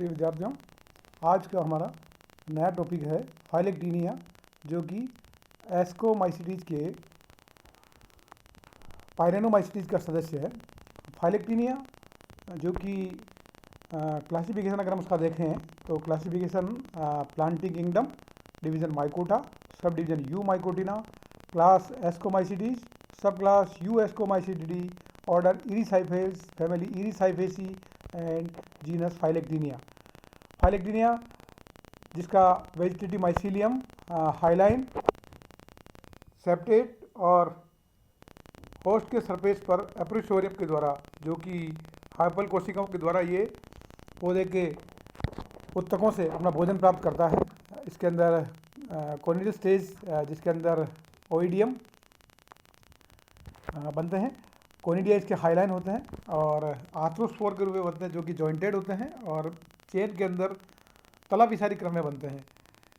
प्रिय विद्यार्थियों, आज का हमारा नया टॉपिक है फाइलेक्टीनिया, जो कि एस्कोमाइसीटीज के पायरेनोमाइसीटीज का सदस्य है। फाइलेक्टीनिया जो कि क्लासिफिकेशन अगर हम उसका देखें तो classification plantae kingdom, division mycota, subdivision eumycotina, class ascomycetes, subclass euascomycetidae, order erysiphales, family erysiphaceae and genus phyllactinia. Phyllactinia जिसका वेजिटेटिव माइसीलियम, हाइलाइन, सेप्टेट और होस्ट के सरफेस पर एप्रिशोरियम के द्वारा, जो कि हाइपल कोशिकाओं के द्वारा ये पौधे के उत्तकों से अपना भोजन प्राप्त करता है। इसके अंदर कोनिडियल स्टेज जिसके अंदर ओइडियम बनते हैं, कोनिडिया इसके हाईलाइन होते हैं और आर्थ्रोस्पोर के रूप में बनते हैं जो कि जॉइंटेड होते हैं और चेन के अंदर तला विसारी क्रम में बनते हैं।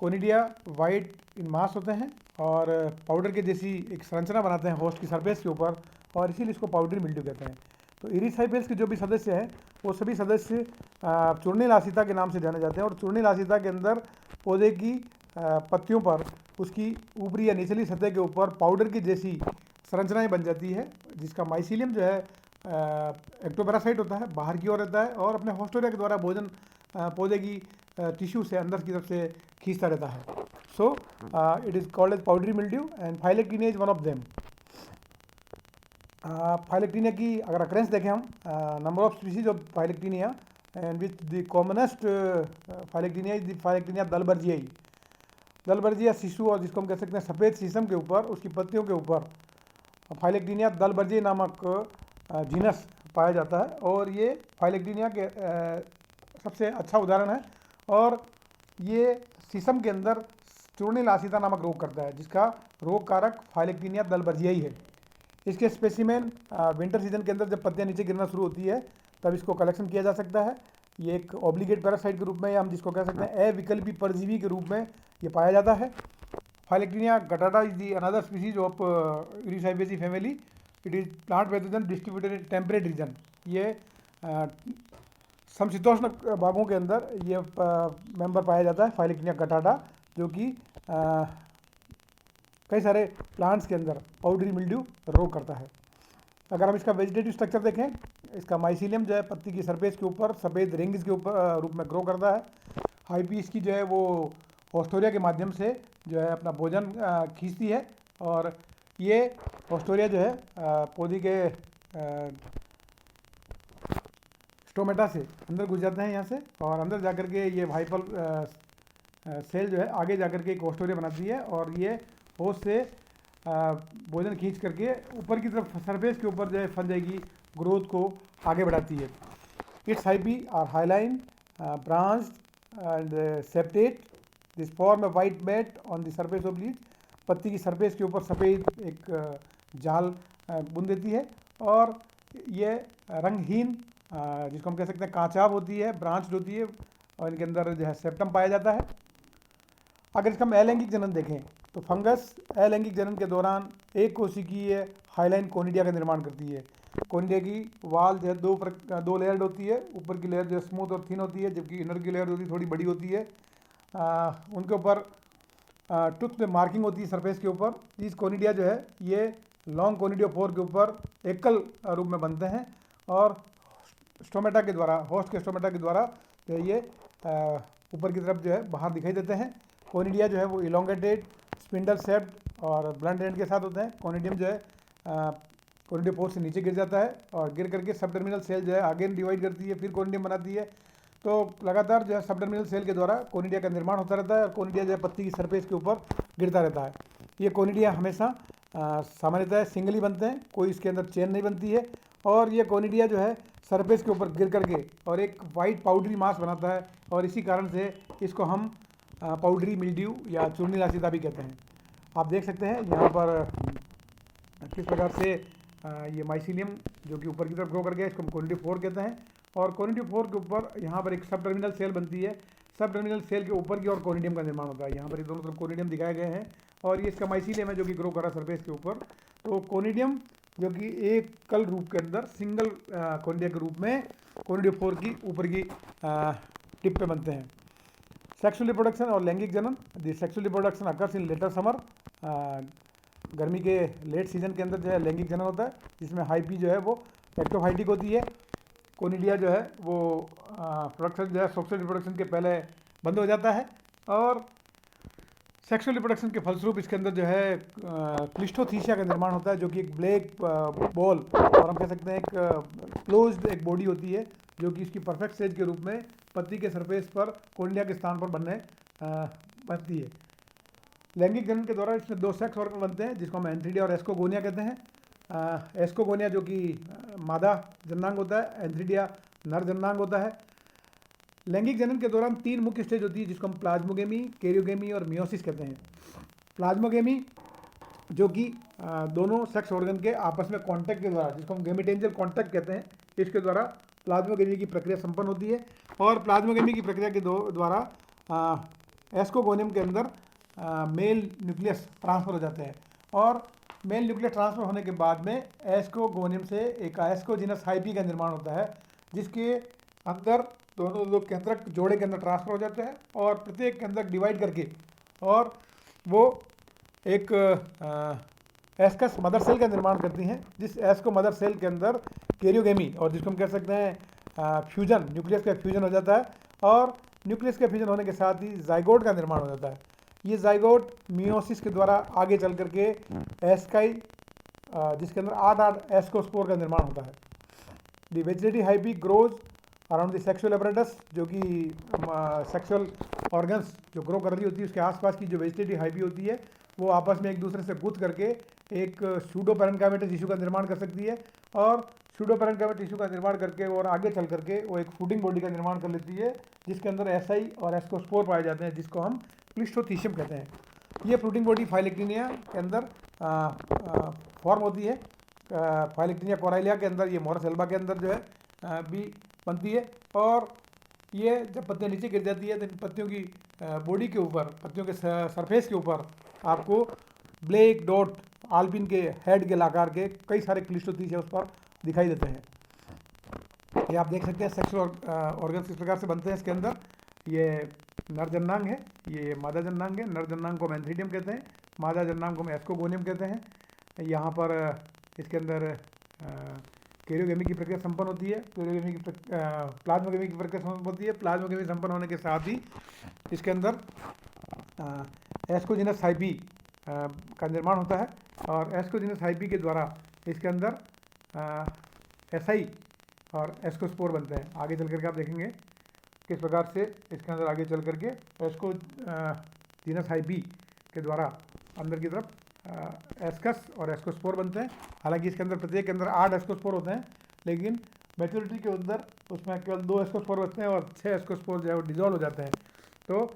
कोनिडिया वाइट इन मास होते हैं और पाउडर के जैसी एक संरचना बनाते हैं होस्ट की सरफेस के ऊपर, और इसीलिए इसको पाउडरी मिल्ड्यू कहते हैं। तो इरिसाइफेल्स के जो भी सदस्य हैं वो सभी सदस्य चूर्णिलासिता के नाम से जाने जाते हैं, और चूर्णिलासिता के अंदर पौधे की पत्तियों पर उसकी ऊपरी या निचली सतह के ऊपर पाउडर की जैसी संरचनाएं बन जाती है, जिसका माइसीलियम जो है एक्टोपैरासाइट होता है, बाहर की ओर रहता है और अपने होस्टोरिया के द्वारा भोजन पौधे की टिश्यू से अंदर की तरफ से खींचता रहता है। So it is called as powdery mildew and phyllactinia is one of them. Phyllactinia की अगर अक्रेंस देखें हम, number of species of phyllactinia and which the commonest phyllactinia is the phyllactinia dalbergiae. Dalbergia sissoo, और जिसको हम कह सकते हैं सफ़ेद शीशम के ऊपर, उसकी पत्तियों के ऊपर फाइलेक्टीनिया दलबर्जियाई नामक जीनस पाया जाता है, और ये फाइलेक्टीनिया के सबसे अच्छा उदाहरण है। और ये शीशम के अंदर चूर्णिलासिता नामक रोग करता है, जिसका रोग कारक फाइलेक्टीनिया दलबर्जियाई है। इसके स्पेसिमेन विंटर सीजन के अंदर जब पत्तियां नीचे गिरना शुरू होती है तब इसको कलेक्शन किया जा सकता है। ये एक ऑब्लिगेट पैरासाइट के रूप में, या हम जिसको कह सकते हैं अविकल्पी परजीवी के रूप में ये पाया जाता है। Phyllactinia guttata is the another species of erysiphaceae family. It is plant pathogen distributed in temperate region. ये समशीतोष्ण भागों के अंदर ये मेंबर पाया जाता है फाइलेक्टीनिया गटाटा, जो कि कई सारे प्लांट्स के अंदर पाउडरी मिल्ड्यू रोग करता है। अगर हम इसका वेजिटेटिव स्ट्रक्चर देखें, इसका माइसीलियम जो है पत्ती की सरफेस के ऊपर सफ़ेद रिंग्स के ऊपर रूप में ग्रो करता है। हाइपी इसकी जो है वो होस्टोरिया के माध्यम से जो है अपना भोजन खींचती है, और ये होस्टोरिया जो है पौधे के स्टोमेटा से अंदर घुस जाते हैं यहाँ से, और अंदर जाकर के ये हाइपल सेल जो है आगे जाकर के एक होस्टोरिया बनाती है, और ये होस्ट से भोजन खींच करके ऊपर की तरफ सरफेस के ऊपर जो है फंजाई की ग्रोथ को आगे बढ़ाती है। Its hyphae are hyaline, branched and septate. This form a white mat on the surface of leaf. पत्ती की सरफेस के ऊपर सफ़ेद एक जाल बुन देती है, और ये रंगहीन जिसको हम कह सकते हैं कांचाब होती है, ब्रांच्ड होती है, और इनके अंदर जो है सेप्टम पाया जाता है। अगर इसका हम अलैंगिक जनन देखें तो फंगस अलैंगिक जनन के दौरान एक कोशिकीय हाइलाइन कोनिडिया का निर्माण करती है। कोनिडिया की वाल जो है दो लेयर्ड होती है। ऊपर की लेयर जो है स्मूथ और थिन होती है, जबकि इनर की लेयर होती है थोड़ी बड़ी होती है। उनके ऊपर टूथ में मार्किंग होती है सरफेस के ऊपर। इस कोनिडिया जो है ये लॉन्ग कोनिडियोफोर के ऊपर एकल रूप में बनते हैं, और स्टोमेटा के द्वारा, होस्ट के स्टोमेटा के द्वारा जो ये ऊपर की तरफ जो है बाहर दिखाई देते हैं। कोनिडिया जो है वो इलोंगेटेड, स्पिंडल शेप्ड और ब्लंट एंड के साथ होते हैं। कोनिडियम जो है कोनिडियोफोर से नीचे गिर जाता है, और गिर करके सबटर्मिनल सेल जो है आगे डिवाइड करती है, फिर कोनिडियम बनाती है। तो लगातार जो है सबटर्मिनल सेल के द्वारा कोनिडिया का निर्माण होता रहता है, और कोनिडिया जो है पत्ती की सरफेस के ऊपर गिरता रहता है। ये कोनिडिया हमेशा सामान्यतः सिंगली बनते हैं, कोई इसके अंदर चेन नहीं बनती है, और ये कोनिडिया जो है सरफेस के ऊपर गिर करके और एक वाइट पाउडरी मास बनाता है, और इसी कारण से इसको हम पाउडरी मिल्ड्यू या चूर्णिलासिता भी कहते हैं। आप देख सकते हैं यहाँ पर किस प्रकार से ये माइसीलियम जो कि ऊपर की तरफ ग्रो कर गया, इसको हम कोनिडियोफोर कहते हैं, और कोनिडियोफोर के ऊपर यहाँ पर एक सब टर्मिनल सेल बनती है। सब टर्मिनल सेल के ऊपर की ओर कोनिडियम का निर्माण होता है। यहाँ पर दोनों तरफ कोनिडियम दिखाए गए हैं, और ये इसका माइसीलियम है जो कि ग्रो कर रहा है सरफेस के ऊपर। तो कोनिडियम जो कि एक कल रूप के अंदर सिंगल कोनिडिया के रूप में कोनिडियोफोर की ऊपर की टिप पे बनते हैं। सेक्सुअल रिप्रोडक्शन और लैंगिक जनन। The sexual reproduction occurs in later summer, गर्मी के लेट सीजन के अंदर जो है लैंगिक जनन होता है, जिसमें हाइपी जो है वो एक्टोफाइटिक होती है। कोनिडिया जो है वो प्रोडक्शन जो है सेक्सुअल रिप्रोडक्शन के पहले बंद हो जाता है, और सेक्सुअल रिप्रोडक्शन के फलस्वरूप इसके अंदर जो है क्लिस्टोथीसिया का निर्माण होता है, जो कि एक ब्लैक बॉल और हम कह सकते हैं एक क्लोज्ड एक बॉडी होती है, जो कि इसकी परफेक्ट स्टेज के रूप में पत्ती के सरफेस पर कोनिडिया के स्थान पर बनती है। लैंगिक जनन के दौरान इसमें दो सेक्स ऑर्गन बनते हैं, जिसको हम एंथ्रीडिया और एस्कोगोनिया कहते हैं। एस्कोगोनिया जो कि मादा जननांग होता है, एंथ्रीडिया नर जननांग होता है। लैंगिक जनन के दौरान तीन मुख्य स्टेज होती है, जिसको हम प्लाज्मोगेमी, कैरियोगेमी और मियोसिस कहते हैं। प्लाज्मोगेमी जो कि दोनों सेक्स ऑर्गन के आपस में कांटेक्ट के द्वारा, जिसको हम गेमिटेंजियल कांटेक्ट कहते हैं, इसके द्वारा प्लाज्मोगेमी की प्रक्रिया संपन्न होती है। और प्लाज्मोगेमी की प्रक्रिया के द्वारा एस्कोगोनियम के अंदर मेल न्यूक्लियस ट्रांसफर हो जाते हैं, और मेल न्यूक्लियस ट्रांसफर होने के बाद में एस्कोगोनियम से एक एस्कोजिनस हाइपी का निर्माण होता है, जिसके अंदर दोनों लोग केंद्रक जोड़े के अंदर ट्रांसफर हो जाते हैं और प्रत्येक केंद्रक डिवाइड करके, और वो एक एस्कस मदर सेल का निर्माण करती हैं, जिस एस्को मदर सेल के अंदर कैरियोगेमी, और जिसको हम कह सकते हैं फ्यूजन, न्यूक्लियस का फ्यूजन हो जाता है, और न्यूक्लियस के फ्यूजन होने के साथ ही जाइगोट का निर्माण हो जाता है। ये जाइगोट मियोसिस के द्वारा आगे चल करके एस्काई, जिसके अंदर 8 एस्कोस्पोर का निर्माण होता है। The vegetative hyphae grows around the sexual apparatus, जो कि सेक्सुअल ऑर्गन्स जो ग्रो कर रही होती है उसके आसपास की जो वेजिटेटिव हाइपी होती है, वो आपस में एक दूसरे से गुथ करके एक सूडो पैरेन्काइमेटस टिश्यू का निर्माण कर सकती है, और सूडो पैरेन्काइमेटस टिश्यू का निर्माण करके और आगे चल करके वो एक फूडिंग बॉडी का निर्माण कर लेती है, जिसके अंदर एसआई और एस्कोस्पोर पाए जाते हैं, जिसको हम क्लिस्टोथीसियम कहते हैं। ये फ्रूटिंग बॉडी फाइलेक्टिनिया के अंदर फॉर्म होती है। फाइलेक्टिनिया कोराइलिया के अंदर, ये मोरस एल्बा के अंदर जो है भी बनती है, और ये जब पत्तियाँ नीचे गिर जाती है तो इन पत्तियों की बॉडी के ऊपर, पत्तियों के सरफेस के ऊपर आपको ब्लैक डॉट आल्पिन के हेड के आकार के कई सारे क्लिस्टोथीसिया उस पर दिखाई देते हैं। ये आप देख सकते हैं सेक्सुअल ऑर्गन्स किस प्रकार से बनते हैं। इसके अंदर ये नर जननांग है, ये मादा जननांग है। नर जननांग को हम एंथ्रीडियम कहते हैं, मादा जननांग को हम एस्कोगोनियम कहते हैं। यहाँ पर इसके अंदर कैरियोगेमी की प्रक्रिया संपन्न होती है, कैरियोगेमी की प्लाज्मोगेमी की प्रक्रिया संपन्न होती है। प्लाज्मोगेमी संपन्न होने के साथ ही इसके अंदर एस्कोजिनस हाइपी का निर्माण होता है, और एस्कोजिनस हाइपी के द्वारा इसके अंदर एसआई और एस्कोस्पोर बनते हैं। आगे चल करके आप देखेंगे किस प्रकार से इसके अंदर आगे चल करके एस्कोजिनस हाइपी के द्वारा अंदर की तरफ एस्कस और एस्कोस्पोर बनते हैं। हालांकि इसके अंदर प्रत्येक के अंदर 8 एस्कोस्पोर होते हैं, लेकिन मैच्योरिटी के अंदर उसमें केवल 2 एस्कोस्पोर बचते हैं और 6 एस्कोस्पोर जो है वो डिजॉल्व हो जाते हैं। तो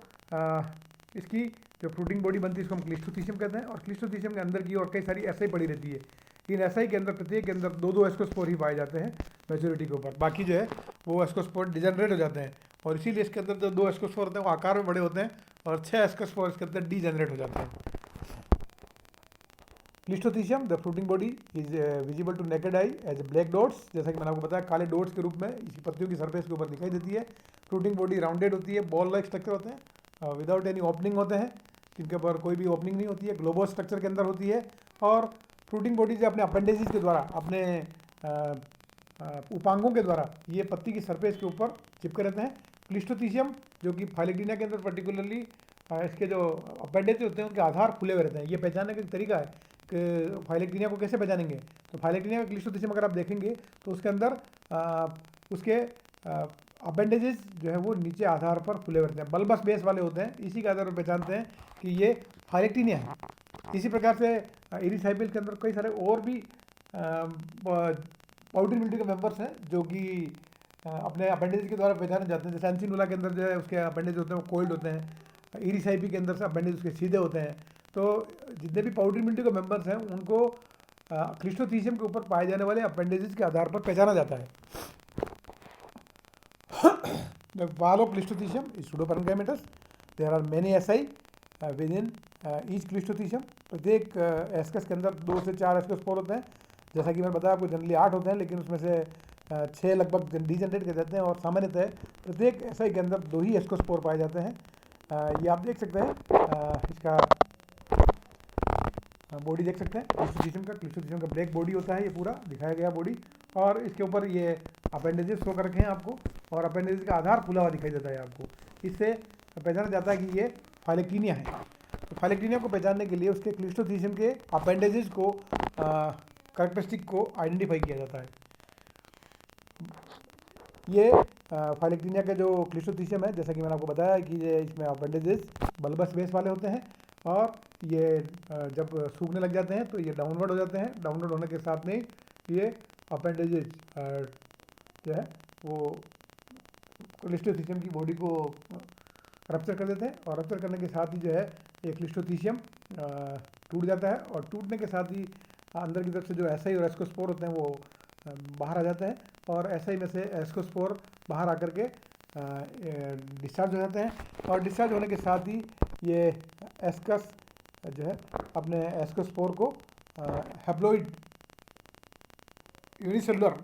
इसकी जो फ्रूटिंग बॉडी बनती है इसको हम क्लिस्टोथीसियम कहते हैं, और क्लिस्टोथीसियम के अंदर की और कई सारी एसआई पड़ी रहती है। इन एसआई के अंदर प्रत्येक के अंदर 2-2 एस्कोस्पोर ही पाए जाते हैं मैच्योरिटी के ऊपर, बाकी जो है वो एस्कोस्पोर डिजेनरेट हो जाते हैं, और इसीलिए इसके अंदर जो 2 एस्कोस्पोर होते हैं वो आकार में बड़े होते हैं, और 6 एस्कोस्पोर इसके अंदर डिजेनरेट हो जाते हैं। Cleistothecium the fruiting body is visible to naked eye as black dots, जैसा कि मैंने आपको बताया काले डॉट्स के रूप में इसकी पत्तियों की सरफेस के ऊपर दिखाई देती है। फ्रूटिंग बॉडी राउंडेड होती है, बॉल लाइक स्ट्रक्चर होते हैं, विदाउट एनी ओपनिंग होते हैं, जिनके ऊपर कोई भी ओपनिंग नहीं होती है, ग्लोबस स्ट्रक्चर के अंदर होती है। और फ्रूटिंग बॉडी जो अपने अपेंडिसेस के द्वारा, अपने उपांगों के द्वारा ये पत्ती की सरफेस के ऊपर चिपके रहते हैं। क्लिस्टोथीसियम जो कि फाइलेक्टिनिया के अंदर पर्टिकुलरली इसके जो अपेंडिसेस होते हैं उनके आधार खुले हुए रहते हैं। ये पहचानने का एक तरीका है कि फाइलेक्टिनिया को कैसे पहचानेंगे, तो फाइलेक्टिनिया का क्लिस्टोथीसियम अगर आप देखेंगे तो उसके अंदर उसके अपेंडेजेस जो है वो नीचे आधार पर खुले हुए रहते हैं, बल्बस बेस वाले होते हैं। इसी के आधार पर पहचानते हैं कि ये फाइलेक्टिनिया है। इसी प्रकार से इरिस हाइपिल के अंदर कई सारे और भी पाउडरी मिल्ट्यू के मेंबर्स हैं जो कि अपने अपेंडेज के द्वारा पहचाने जाते हैं। जैसे एंसिनुला के अंदर जो है उसके अपेंडेज होते हैं वो कोल्ड होते हैं, इरिस हाइपी के अंदर से अपेंडेज उसके सीधे होते हैं। तो जितने भी पाउडरी मिल्ट्यू के मेंबर्स हैं उनको क्लिस्टोथीसियम के ऊपर पाए जाने वाले अपेंडेजेस के आधार पर पहचाना जाता है। The wall of cleistothecium is pseudoparenchymatous. There are many SI within each cleistothecium. प्रत्येक एस्कस के अंदर 2 से 4 एस्कोस्पोर होते हैं। जैसा कि मैंने बताया आपको जनरली 8 होते हैं, लेकिन उसमें से 6 लगभग डीजनरेट किए जाते हैं और सामान्यतः प्रत्येक एसआई के अंदर 2 ही एस्कोस्पोर पाए जाते हैं। ये आप देख सकते हैं, इसका बॉडी देख सकते हैं, क्लिस्टोथीसियम का ब्लैक बॉडी होता है, ये पूरा दिखाया गया बॉडी, और इसके ऊपर ये अपेंडेजेस शो कर रखे हैं आपको, और अपेंडेजेस का आधार खुला हुआ दिखाई देता है आपको। इससे पहचाना जाता है कि ये फाइलेक्टीनिया है। तो फाइलेक्टीनिया को पहचानने के लिए उसके क्लिस्टोथीसियम के अपेंडेजेस को कैरेक्टरिस्टिक को आइडेंटिफाई किया जाता है। ये फाइलेक्टीनिया के जो क्लिस्टोथीसियम है, जैसा कि मैंने आपको बताया कि ये इसमें अपेंडेजेस बल्बस बेस वाले होते हैं, और ये जब सूखने लग जाते हैं तो ये डाउनवर्ड हो जाते हैं। डाउनवर्ड होने के साथ में ये अपेंडेजेस जो है वो क्लिस्टोथीसियम की बॉडी को रप्चर कर देते हैं, और रप्चर करने के साथ ही जो है ये क्लिस्टोथीसियम टूट जाता है, और टूटने के साथ ही अंदर की तरफ से जो एसआई और एस्कोस्पोर होते हैं वो बाहर आ जाते हैं, और एसआई में से एस्कोस्पोर बाहर आकर के डिस्चार्ज हो जाते हैं, और डिस्चार्ज होने के साथ ही ये एस्कस जो है अपने एस्कोस्पोर को हैप्लॉइड यूनिसेलुलर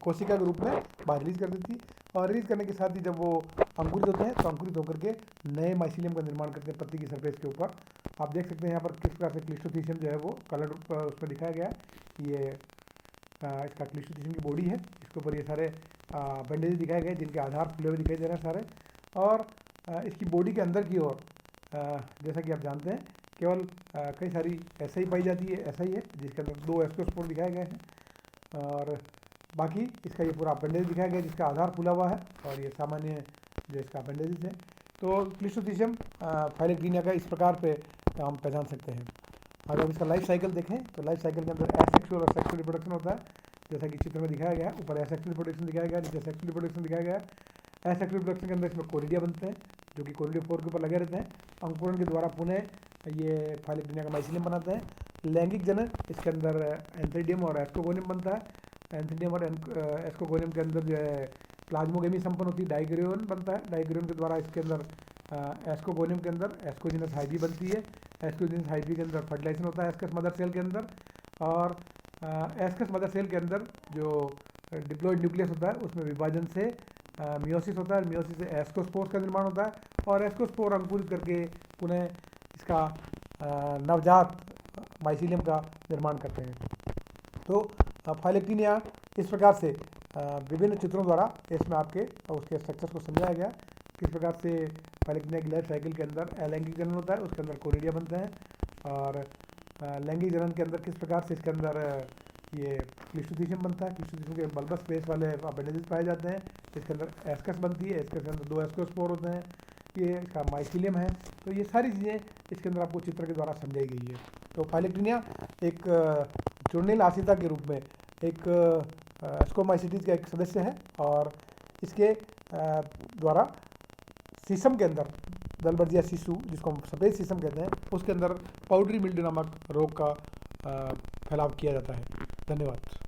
कोशिका के रूप में बाहर रिलीज कर देती है, और रिलीज करने के साथ ही जब वो अंकुरित होते हैं तो अंकुरित होकर के नए माइसीलियम का निर्माण करते हैं पत्ती की सरफेस के ऊपर। आप देख सकते हैं यहाँ पर किस प्रकार से क्लिस्टोथीसियम जो है वो कलर उसमें दिखाया गया है। ये इसका क्लिस्टोथीसियम की बॉडी है, इसके ऊपर ये सारे बैंडेज दिखाए गए जिनके आधार खुले हुए दिखाई दे रहे हैं सारे, और इसकी बॉडी के अंदर की ओर जैसा कि आप जानते हैं केवल कई सारी ऐसा ही पाई जाती है, ऐसा ही है जिसके अंदर 2 एस्कोस्पोर दिखाए गए हैं, और बाकी इसका ये पूरा अपेंडेज दिखाया गया जिसका आधार खुला हुआ है, और ये सामान्य जो इसका अपेंडेज है। तो क्लिस्टोथीसियम फाइलेक्टीनिया का इस प्रकार पे हम पहचान सकते हैं। अगर इसका लाइफ साइकिल देखें तो लाइफ साइकिल के अंदर एसेक्सुअल और सेक्सुअल रिप्रोडक्शन होता है, जैसा कि चित्र में दिखाया गया है। ऊपर एसेक्सुअल रिप्रोडक्शन दिखाया गया है, नीचे सेक्सुअल रिप्रोडक्शन दिखाया गया है। एसेक्सुअल रिप्रोडक्शन के अंदर इसमें कोरिडिया बनते हैं जो कि कोरिडियोफोर के ऊपर लगे रहते हैं। अंकुरण के द्वारा पुनः ये फाइलेक्टीनिया का माइसीलियम बनाते हैं। लैंगिक जनन इसके अंदर एंथ्रीडियम और एस्कोगोनियम बनता है। एंथ्रीडियम और एस्कोगोनियम के अंदर जो है प्लाज्मोगेमी संपन्न होती है, डाइग्रेन बनता है। डाइग्रेन के द्वारा इसके अंदर एस्कोगोनियम के अंदर एस्कोजिनस हाइबी बनती है। एस्कोजिनस हाइबी के अंदर फर्टिलाइजेशन होता है एस्कस मदर सेल के अंदर, और एस्कस मदर सेल के अंदर जो डिप्लॉइड न्यूक्लियस होता है उसमें विभाजन से मियोसिस होता है। मियोसिस से एस्कोस्पोर का निर्माण होता है, और एस्कोस्पोर अंकुरित करके पुनः इसका नवजात माइसीलियम का निर्माण करते हैं। तो फाइलेक्टीनिया इस प्रकार से विभिन्न चित्रों द्वारा इसमें आपके उसके स्ट्रक्चर्स को समझाया गया, किस प्रकार से फाइलेक्टीनिया की लाइफ साइकिल के अंदर अलैंगिक जनन होता है, उसके अंदर कोरिडिया बनते हैं, और लैंगिक जनन के अंदर किस प्रकार से इसके अंदर ये क्लिस्टोथीसियम बनता है। क्लिस्टोथीसियम के बल्बस स्पेस वाले अपेंडेजेस पाए जाते हैं, इसके अंदर एस्कस बनती है, इसके अंदर 2 एस्कोस्पोर होते हैं, ये इसका माइसीलियम है। तो ये सारी चीज़ें इसके अंदर आपको चित्र के द्वारा समझाई गई है। तो फाइलेक्टीनिया एक चूर्णिल आसिता के रूप में एक एस्कोमाइसीटीज का एक सदस्य है, और इसके द्वारा सीसम के अंदर दलबर्जिया सीसू, जिसको हम सफ़ेद सीसम कहते हैं, उसके अंदर पाउडरी मिल्ड्यू नामक रोग का फैलाव किया जाता है। धन्यवाद।